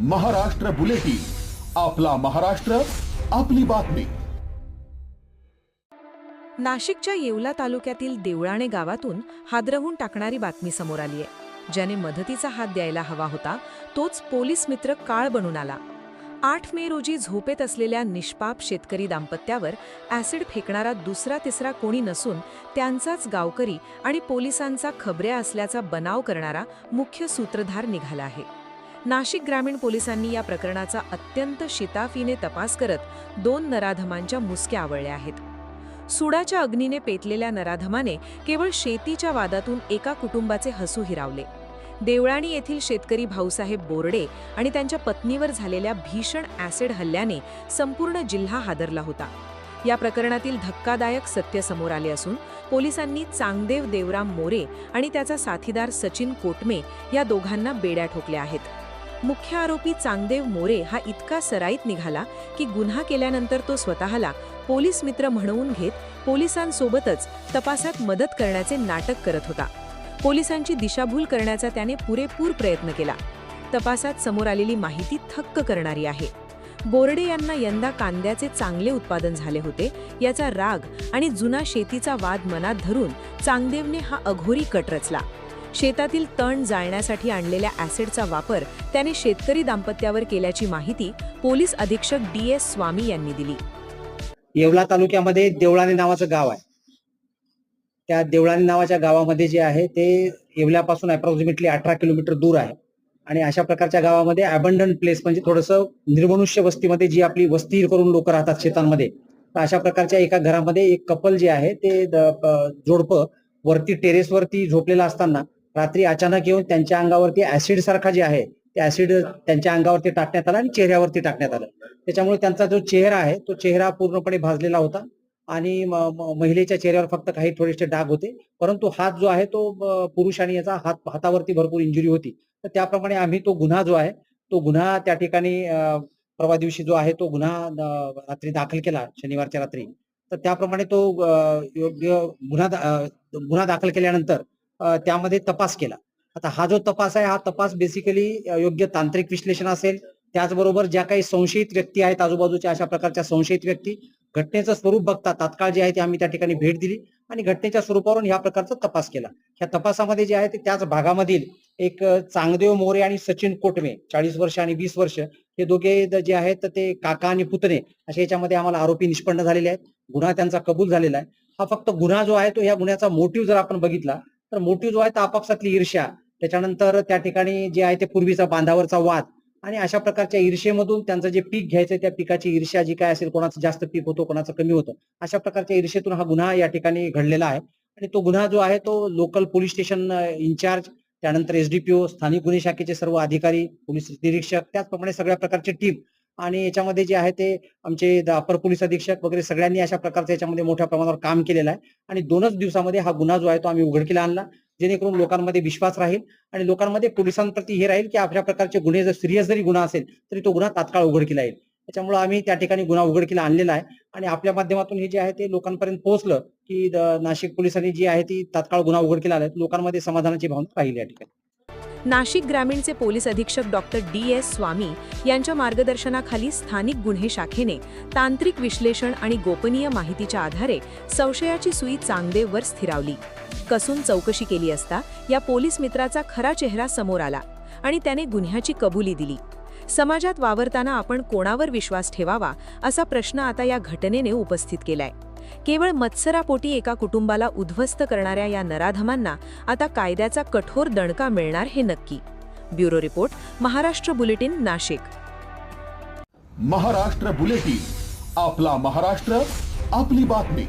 Maharashtra bulletin, आपला महाराष्ट्र, आपली बातमी. नाशिकच्या येवला तालुक्यातील देवळाणे गावातून हादरवून टाकणारी बातमी समोर आली आहे. ज्याने मदतीचा हात द्यायला हवा होता तोच पोलीस मित्र काळ बनून आला. 8 मे रोजी झोपेत असलेल्या निष्पाप शेतकरी दाम्पत्यावर ॲसिड फेकणारा दुसरा तिसरा कोणी नसून त्यांचाच गावकरी आणि पोलिसांचा खबऱ्या असल्याचा बनाव करणारा मुख्य सूत्रधार निघाला आहे. नाशिक ग्रामीण पोलिसांनी या प्रकरणाचा अत्यंत शिताफीने तपास करत 2 नराधमांच्या मुसक्या आवळल्या आहेत. सुडाच्या अग्नीने पेटलेल्या नराधमाने केवळ शेतीच्या वादातून एका कुटुंबाचे हसू हिरावले. देवळाणी येथील शेतकरी भाऊसाहेब बोर्डे आणि त्यांच्या पत्नीवर झालेल्या भीषण ॲसिड हल्ल्याने संपूर्ण जिल्हा हादरला होता. या प्रकरणातील धक्कादायक सत्य समोर आले असून पोलिसांनी चांगदेव देवराम मोरे आणि त्याचा साथीदार सचिन कोटमे या दोघांना बेड्या ठोकल्या आहेत. मुख्य आरोपी चांगदेव मोरे हा इतका सराईत निघाला की गुन्हा केल्यानंतर तो स्वतःला पोलीस मित्र म्हणवून घेत पोलिसांसोबतच तपासात मदत करण्याचे नाटक करत होता. पोलिसांची दिशाभूल करण्याचा त्याने पुरेपूर प्रयत्न केला. तपासात समोर आलेली माहिती थक्क करणारी आहे. बोर्डे यांना यंदा कांद्याचे चांगले उत्पादन झाले होते याचा राग आणि जुना शेतीचा वाद मनात धरून चांगदेवने हा अघोरी कट रचला. शेतातील तण जाळण्यासाठी आणलेल्या ॲसिडचा वापर त्याने शेतकरी दाम्पत्यावर केल्याची माहिती पोलीस अधीक्षक DS स्वामी यांनी दिली. येवला तालुक्यामध्ये देवळाणे नावाचं गाव आहे. त्या देवळाणे नावाच्या गावामध्ये जे आहे ते येवल्यापासून अप्रॉक्सिमेटली 18 किलोमीटर दूर आहे. आणि अशा प्रकारच्या गावामध्ये अबंडंट प्लेस म्हणजे थोडंसं निर्मनुष्य वस्तीमध्ये जी आपली वस्ती करून लोक राहतात शेतांमध्ये, तर अशा प्रकारच्या एका घरामध्ये एक कपल जे आहे ते जोडपं वरती टेरेसवरती झोपलेलं असताना रात्री अचानक येऊन त्यांच्या अंगावरती ऍसिड सारखा जे आहे ते ऍसिड त्यांच्या अंगावरती टाकण्यात आला आणि चेहऱ्यावरती टाकण्यात आलं. त्याच्यामुळे त्यांचा जो चेहरा आहे तो चेहरा पूर्णपणे भाजलेला होता आणि महिलेच्या चेहऱ्यावर फक्त काही थोडेसे डाग होते, परंतु हात जो आहे तो पुरुष आणि याचा हातावरती भरपूर इंजुरी होती. तर त्याप्रमाणे आम्ही तो गुन्हा जो आहे तो गुन्हा त्या ठिकाणी परवा दिवशी जो आहे तो गुन्हा रात्री दाखल केला, शनिवारच्या रात्री. तर त्याप्रमाणे तो योग्य गुन्हा दाखल केल्यानंतर त्यामध्ये तपास केला. आता हा जो तपास आहे हा तपास बेसिकली योग्य तांत्रिक विश्लेषण असेल, त्याचबरोबर ज्या काही संशयित व्यक्ती आहेत आजूबाजूच्या अशा प्रकारच्या संशयित व्यक्ती घटनेचं स्वरूप बघता तात्काळ जे आहे ते आम्ही त्या ठिकाणी भेट दिली आणि घटनेच्या स्वरूपावरून ह्या प्रकारचा तपास केला. ह्या तपासामध्ये जे आहे ते त्याच भागामधील एक चांगदेव मोरे आणि सचिन कोटमे 40 वर्ष आणि 20 वर्ष हे दोघे जे आहेत ते काका आणि पुतणे अशा याच्यामध्ये आम्हाला आरोपी निष्पन्न झालेले आहेत. गुन्हा त्यांचा कबूल झालेला आहे. हा फक्त गुन्हा जो आहे तो ह्या गुन्ह्याचा मोटिव्ह जर आपण बघितला तर मोटिव्ह जो आहे तो आपापसातली ईर्ष्या, त्याच्यानंतर त्या ठिकाणी जे आहे ते पूर्वीचा बांधावरचा वाद आणि अशा प्रकारच्या ईर्ष्येमधून त्यांचं जे पीक घ्यायचं त्या पिकाची ईर्ष्या जी काय असेल, कोणाचं जास्त पीक होतं कोणाचं कमी होतं, अशा प्रकारच्या ईर्ष्येतून हा गुन्हा या ठिकाणी घडलेला आहे. आणि तो गुन्हा जो आहे तो लोकल पोलीस स्टेशन इन्चार्ज, त्यानंतर SDPO, स्थानिक गुन्हे शाखेचे सर्व अधिकारी, पोलीस निरीक्षक, त्याचप्रमाणे सगळ्या प्रकारची टीम आणि याच्यामध्ये जे आहे ते आमचे अपर पोलीस अधीक्षक वगैरे सगळ्यांनी अशा प्रकारचं याच्यामध्ये मोठ्या प्रमाणावर काम केलेलं आहे. आणि 2च दिवसामध्ये हा गुन्हा जो आहे तो आम्ही उघडकीला आणला, जेणेकरून लोकांमध्ये विश्वास राहील आणि लोकांमध्ये पोलिसांप्रती हे राहील की अशा प्रकारचे गुन्हे जर सिरियस जरी गुन्हा असेल तरी तो गुन्हा तात्काळ उघडकीला येईल. त्याच्यामुळे आम्ही त्या ठिकाणी गुन्हा उघडकीला आणलेला आहे आणि आपल्या माध्यमातून हे जे आहे ते लोकांपर्यंत पोहोचलं की नाशिक पोलिसांनी जी आहे ती तात्काळ गुन्हा उघडकीला आणला, लोकांमध्ये समाधानाची भावना राहील या ठिकाणी. नाशिक ग्रामीणचे पोलीस अधीक्षक डॉक्टर DS स्वामी यांच्या मार्गदर्शनाखाली स्थानिक गुन्हे शाखेने तांत्रिक विश्लेषण आणि गोपनीय माहितीच्या आधारे संशयाची सुई चांगदेववर स्थिरावली. कसून चौकशी केली असता या पोलीस मित्राचा खरा चेहरा समोर आला आणि त्याने गुन्ह्याची कबुली दिली. समाजात वावरताना आपण कोणावर विश्वास ठेवावा असा प्रश्न आता या घटनेने उपस्थित केलाय. केवळ मत्सरापोटी एका कुटुंबाला उद्ध्वस्त करणाऱ्या या नराधमांना आता कायद्याचा कठोर दणका मिळणार हे नक्की. Bureau report, Maharashtra bulletin, Nashik. Maharashtra bulletin, आपला महाराष्ट्र, आपली बातमी.